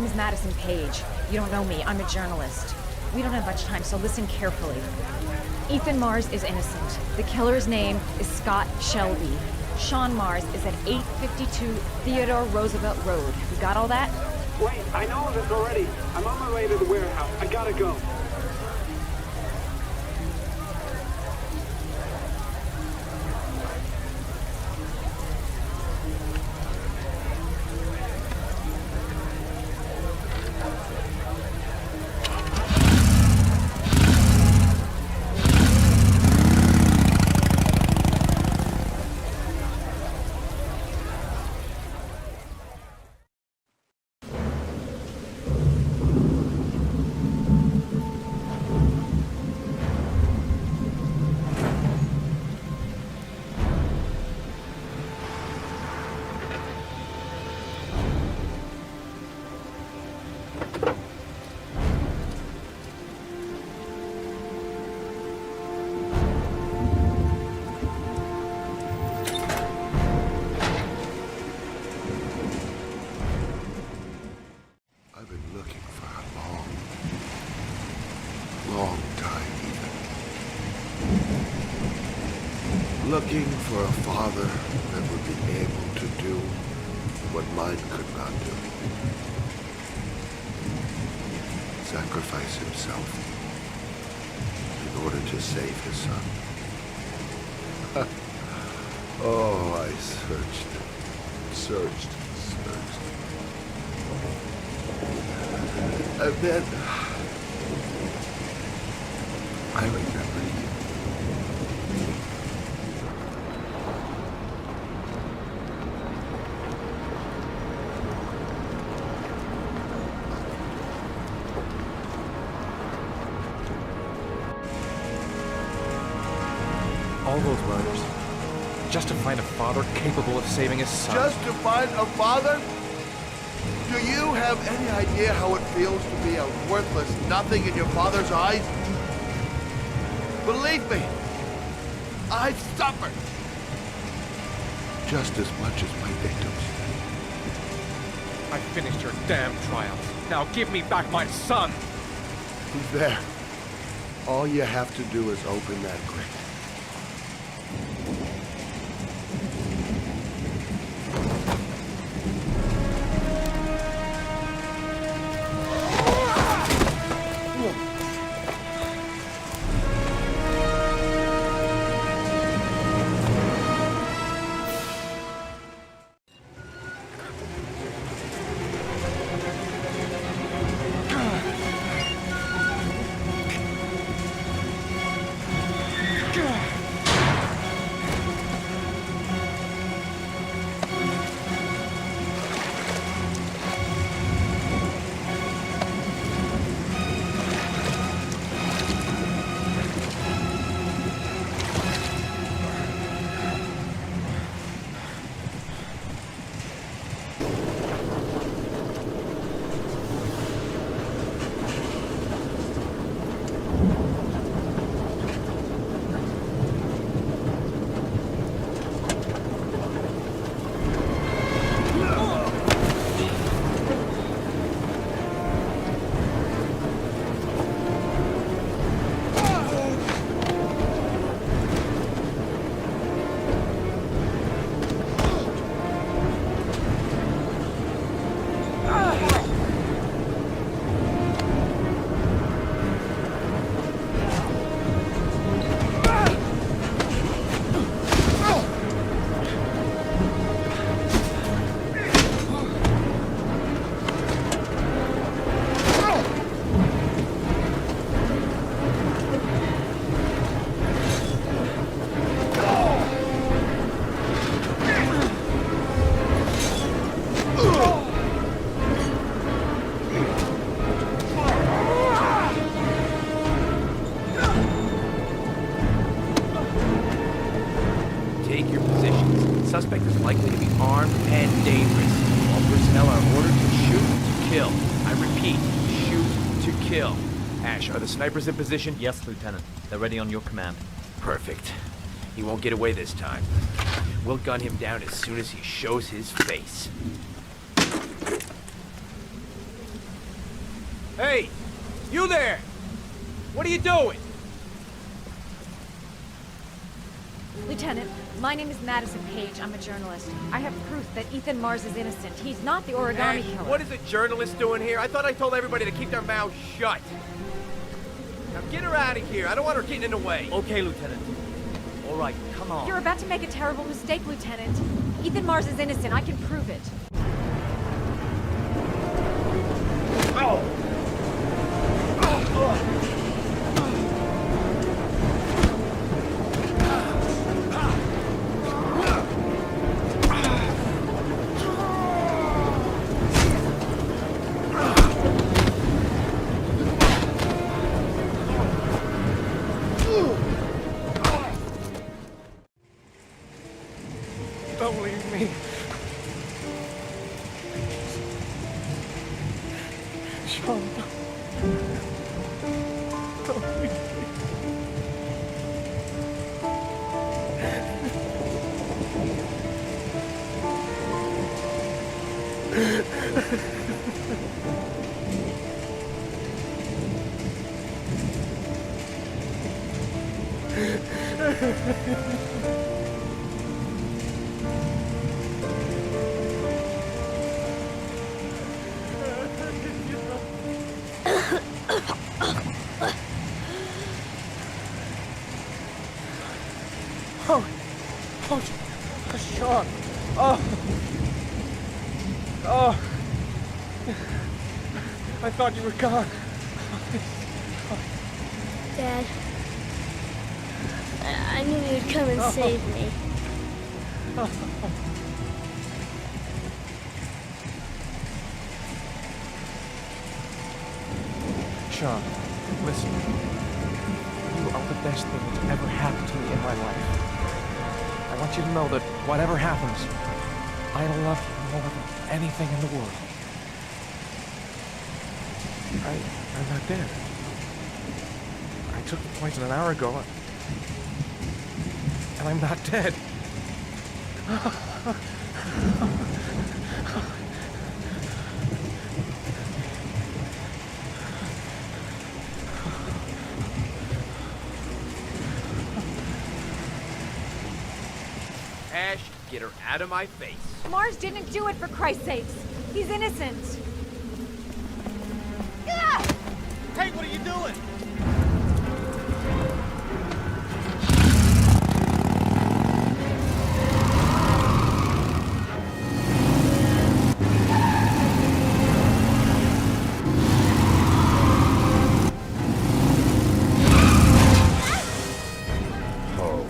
name's Madison Page. You don't know me. I'm a journalist. We don't have much time, so listen carefully. Ethan Mars is innocent. The killer's name is Scott Shelby. Sean Mars is at 852 Theodore Roosevelt Road. You got all that? Wait, I know this already. I'm on my way to the warehouse. I gotta go. Looking for a father that would be able to do what mine could not do. Sacrifice himself in order to save his son. Oh, I searched. And then I remembered you. All those murders, just to find a father capable of saving his son. Just to find a father? Do you have any idea how it feels to be a worthless nothing in your father's eyes? Believe me, I've suffered just as much as my victims. I finished your damn trials. Now give me back my son! He's there. All you have to do is open that grate. Suspect is likely to be armed and dangerous. All personnel are ordered to shoot to kill. I repeat, shoot to kill. Ash, are the snipers in position? Yes, Lieutenant. They're ready on your command. Perfect. He won't get away this time. We'll gun him down as soon as he shows his face. Hey! You there! What are you doing? Lieutenant, my name is Madison Page. I'm a journalist. I have proof that Ethan Mars is innocent. He's not the origami Ash, killer. what is a journalist doing here? I thought I told everybody to keep their mouths shut. Now get her out of here. I don't want her getting in the way. Okay, Lieutenant. All right, come on. You're about to make a terrible mistake, Lieutenant. Ethan Mars is innocent. I can prove it. Don't leave me. Sean, don't leave me. Oh, Sean. Oh. I thought you were gone. Dad, I knew you'd come and save me. Sean, listen. You are the best thing that's ever happened to me in my life. I want you to know that whatever happens, I love you more than anything in the world. I'm not dead. I took the poison an hour ago, and I'm not dead. Ash, get her out of my face. Mars didn't do it, for Christ's sakes. He's innocent. Hey, what are you doing? Oh,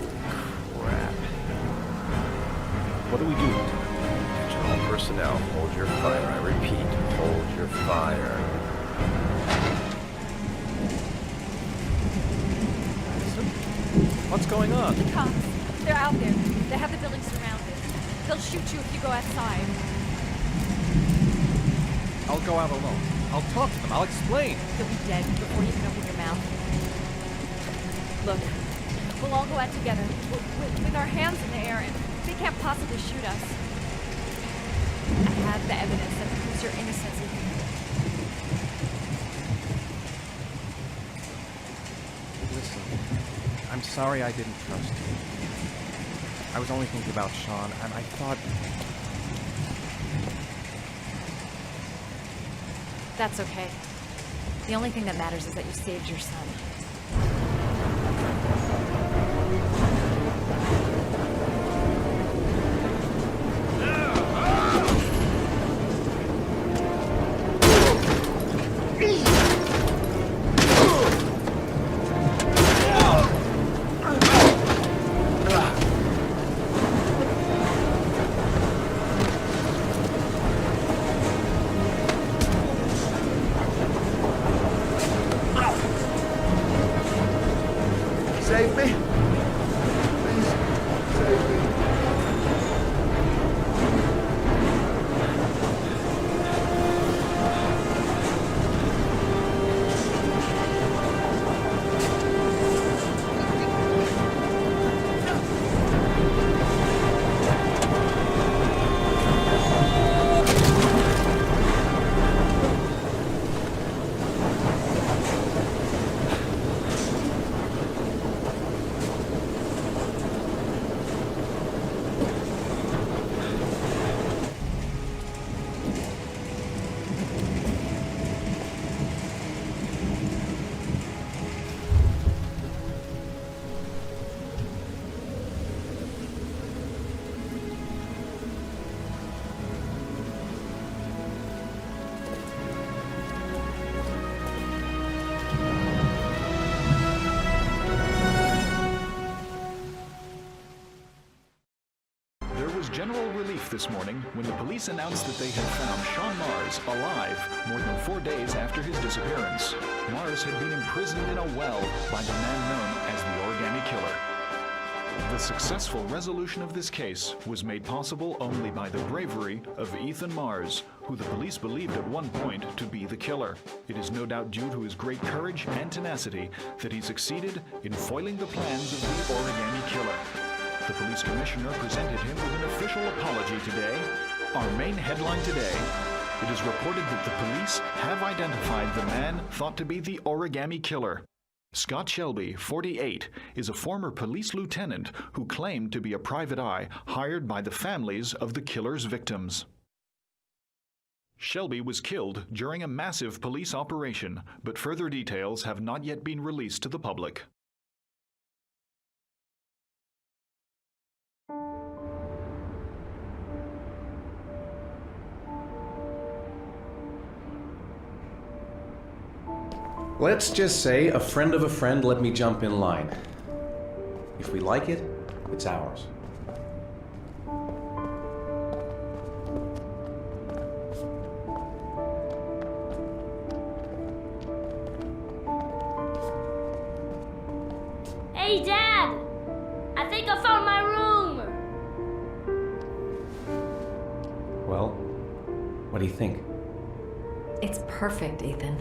crap. What do we do? Attention all personnel, hold your fire. I repeat, hold your fire. What's going on? The cops. They're out there. They have the building surrounded. They'll shoot you if you go outside. I'll go out alone. I'll talk to them. I'll explain. You'll be dead before you can open your mouth. Look, we'll all go out together, with our hands in the air, and they can't possibly shoot us. I have the evidence that proves your innocence. Listen, I'm sorry I didn't trust you. I was only thinking about Sean, and I thought... That's okay. The only thing that matters is that you saved your son. general relief this morning when the police announced that they had found Sean Mars alive more than 4 days after his disappearance. Mars had been imprisoned in a well by the man known as the Origami Killer. The successful resolution of this case was made possible only by the bravery of Ethan Mars, who the police believed at one point to be the killer. It is no doubt due to his great courage and tenacity that he succeeded in foiling the plans of the Origami Killer. The police commissioner presented him with an official apology today. Our main headline today: it is reported that the police have identified the man thought to be the Origami Killer. Scott Shelby, 48, is a former police lieutenant who claimed to be a private eye hired by the families of the killer's victims. Shelby was killed during a massive police operation, but further details have not yet been released to the public. Let's just say a friend of a friend let me jump in line. If we like it, it's ours. Hey, Dad! I think I found my room! Well, what do you think? It's perfect, Ethan.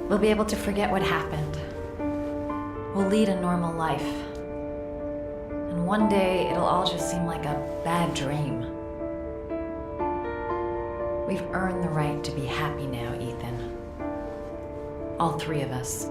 We'll be able to forget what happened. We'll lead a normal life. And one day, it'll all just seem like a bad dream. We've earned the right to be happy now, Ethan. All three of us.